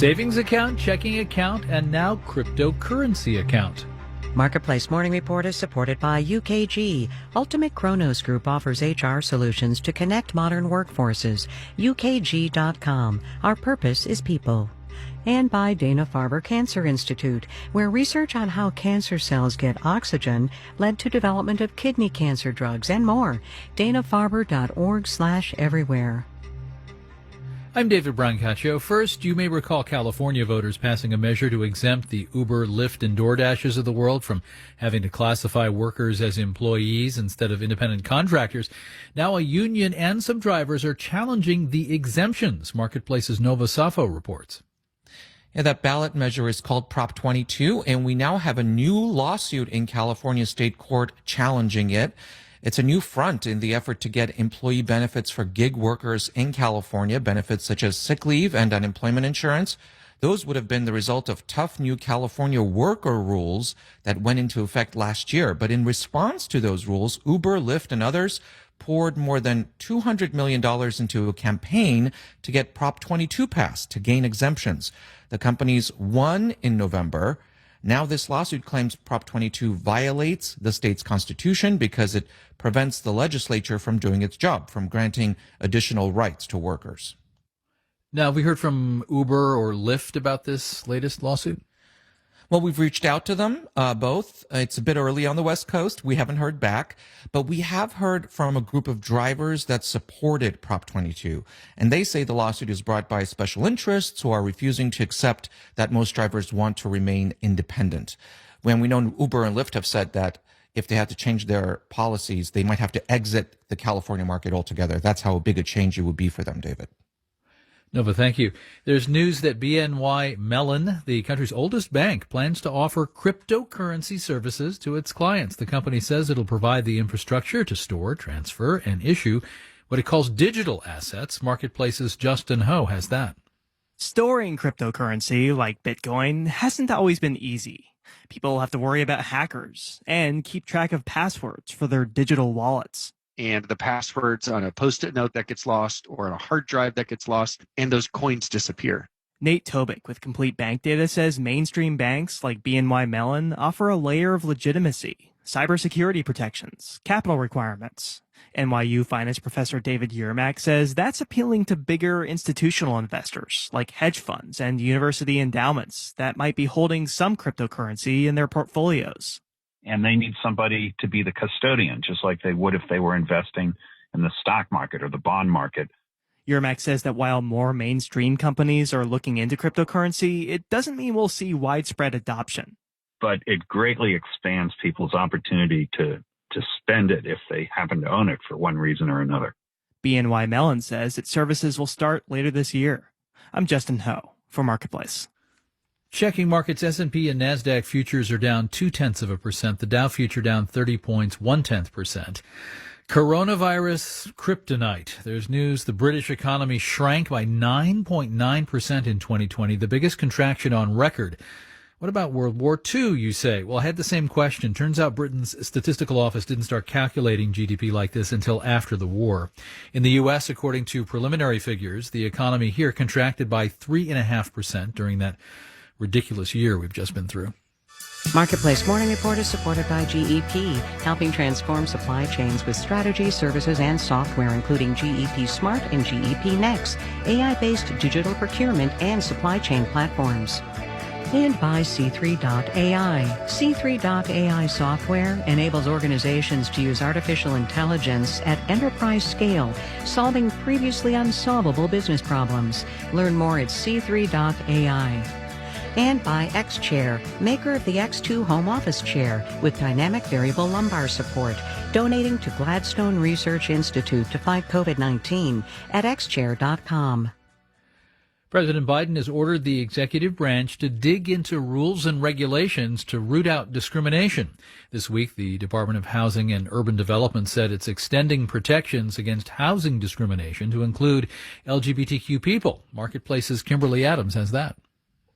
savings account, checking account, and now cryptocurrency account. Marketplace Morning Report is supported by UKG. Ultimate Kronos Group offers HR solutions to connect modern workforces. UKG.com. Our purpose is people. And by Dana-Farber Cancer Institute, where research on how cancer cells get oxygen led to development of kidney cancer drugs and more. danafarber.org/everywhere. I'm David Brancaccio. First, you may recall California voters passing a measure to exempt the Uber, Lyft, and DoorDashes of the world from having to classify workers as employees instead of independent contractors. Now a union and some drivers are challenging the exemptions, Marketplace's Nova Safo reports. Yeah, that ballot measure is called Prop 22, and we now have a new lawsuit in California State Court challenging it. It's a new front in the effort to get employee benefits for gig workers in California, benefits such as sick leave and unemployment insurance. Those would have been the result of tough new California worker rules that went into effect last year. But in response to those rules, Uber, Lyft, and others poured more than $200 million into a campaign to get Prop 22 passed to gain exemptions. The companies won in November. Now this lawsuit claims Prop 22 violates the state's constitution because it prevents the legislature from doing its job, from granting additional rights to workers. Now, have we heard from Uber or Lyft about this latest lawsuit? Well, we've reached out to them, both. It's a bit early on the West Coast. We haven't heard back, but we have heard from a group of drivers that supported Prop 22. And they say the lawsuit is brought by special interests who are refusing to accept that most drivers want to remain independent. When we know Uber and Lyft have said that if they had to change their policies, they might have to exit the California market altogether. That's how big a change it would be for them, David. Nova, thank you. There's news that BNY Mellon, the country's oldest bank, plans to offer cryptocurrency services to its clients. The company says it'll provide the infrastructure to store, transfer, and issue what it calls digital assets. Marketplace's Justin Ho has that. Storing cryptocurrency like Bitcoin hasn't always been easy. People have to worry about hackers and keep track of passwords for their digital wallets. And the passwords on a Post-it note that gets lost or on a hard drive that gets lost, and those coins disappear. Nate Tobick with Complete Bank Data says mainstream banks like BNY Mellon offer a layer of legitimacy, cybersecurity protections, capital requirements. NYU finance professor David Yermak says that's appealing to bigger institutional investors like hedge funds and university endowments that might be holding some cryptocurrency in their portfolios. And they need somebody to be the custodian, just like they would if they were investing in the stock market or the bond market. Yermak says that while more mainstream companies are looking into cryptocurrency, it doesn't mean we'll see widespread adoption. But it greatly expands people's opportunity to spend it if they happen to own it for one reason or another. BNY Mellon says its services will start later this year. I'm Justin Ho for Marketplace. Checking markets, S&P and NASDAQ futures are down 0.2%. The Dow future down 30 points, 0.1%. Coronavirus kryptonite. There's news the British economy shrank by 9.9% in 2020, the biggest contraction on record. What about World War II, you say? Well, I had the same question. Turns out Britain's statistical office didn't start calculating GDP like this until after the war. In the U.S., according to preliminary figures, the economy here contracted by 3.5% during that ridiculous year we've just been through. Marketplace Morning Report is supported by GEP, helping transform supply chains with strategy, services, and software, including GEP Smart and GEP Next, AI-based digital procurement and supply chain platforms. And by C3.ai. C3.ai software enables organizations to use artificial intelligence at enterprise scale, solving previously unsolvable business problems. Learn more at C3.ai. And by X-Chair, maker of the X2 home office chair with dynamic variable lumbar support, donating to Gladstone Research Institute to fight COVID-19 at xchair.com. President Biden has ordered the executive branch to dig into rules and regulations to root out discrimination. This week, the Department of Housing and Urban Development said it's extending protections against housing discrimination to include LGBTQ people. Marketplace's Kimberly Adams has that.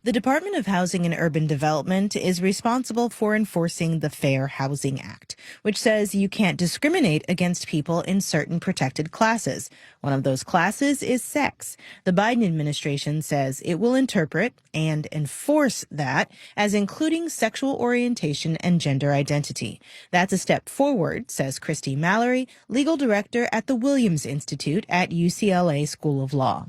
The Department of Housing and Urban Development is responsible for enforcing the Fair Housing Act, which says you can't discriminate against people in certain protected classes. One of those classes is sex. The Biden administration says it will interpret and enforce that as including sexual orientation and gender identity. That's a step forward, says Christy Mallory, legal director at the Williams Institute at UCLA School of Law.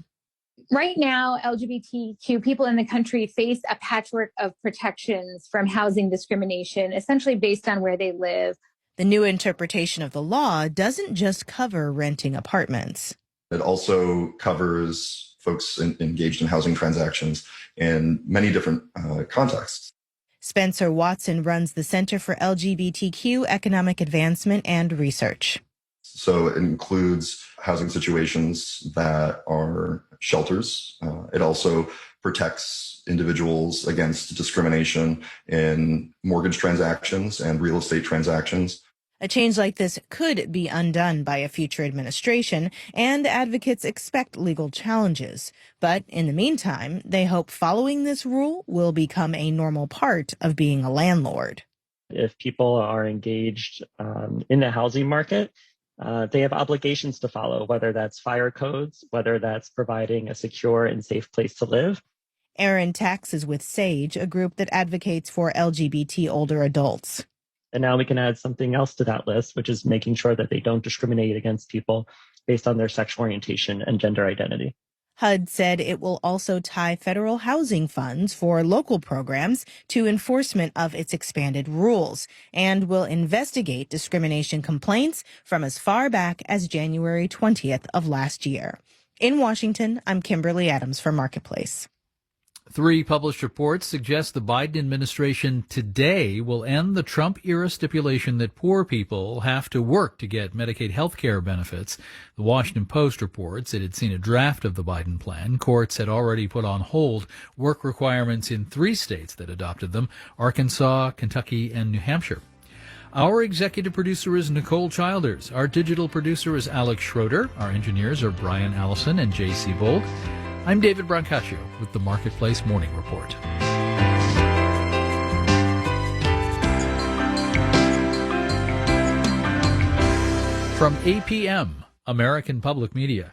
Right now, LGBTQ people in the country face a patchwork of protections from housing discrimination, essentially based on where they live. The new interpretation of the law doesn't just cover renting apartments. It also covers folks engaged in housing transactions in many different contexts. Spencer Watson runs the Center for LGBTQ Economic Advancement and Research. So it includes housing situations that are shelters. It also protects individuals against discrimination in mortgage transactions and real estate transactions. A change like this could be undone by a future administration, and advocates expect legal challenges. But in the meantime, they hope following this rule will become a normal part of being a landlord. If people are engaged in the housing market, they have obligations to follow, whether that's fire codes, whether that's providing a secure and safe place to live. Aaron Tax is with SAGE, a group that advocates for LGBT older adults. And now we can add something else to that list, which is making sure that they don't discriminate against people based on their sexual orientation and gender identity. HUD said it will also tie federal housing funds for local programs to enforcement of its expanded rules and will investigate discrimination complaints from as far back as January 20th of last year. In Washington, I'm Kimberly Adams for Marketplace. 3 published reports suggest the Biden administration today will end the Trump-era stipulation that poor people have to work to get Medicaid health care benefits. The Washington Post reports it had seen a draft of the Biden plan. Courts had already put on hold work requirements in 3 states that adopted them: Arkansas, Kentucky, and New Hampshire. Our executive producer is Nicole Childers. Our digital producer is Alex Schroeder. Our engineers are Brian Allison and J.C. Bold. I'm David Brancaccio with the Marketplace Morning Report. From APM, American Public Media.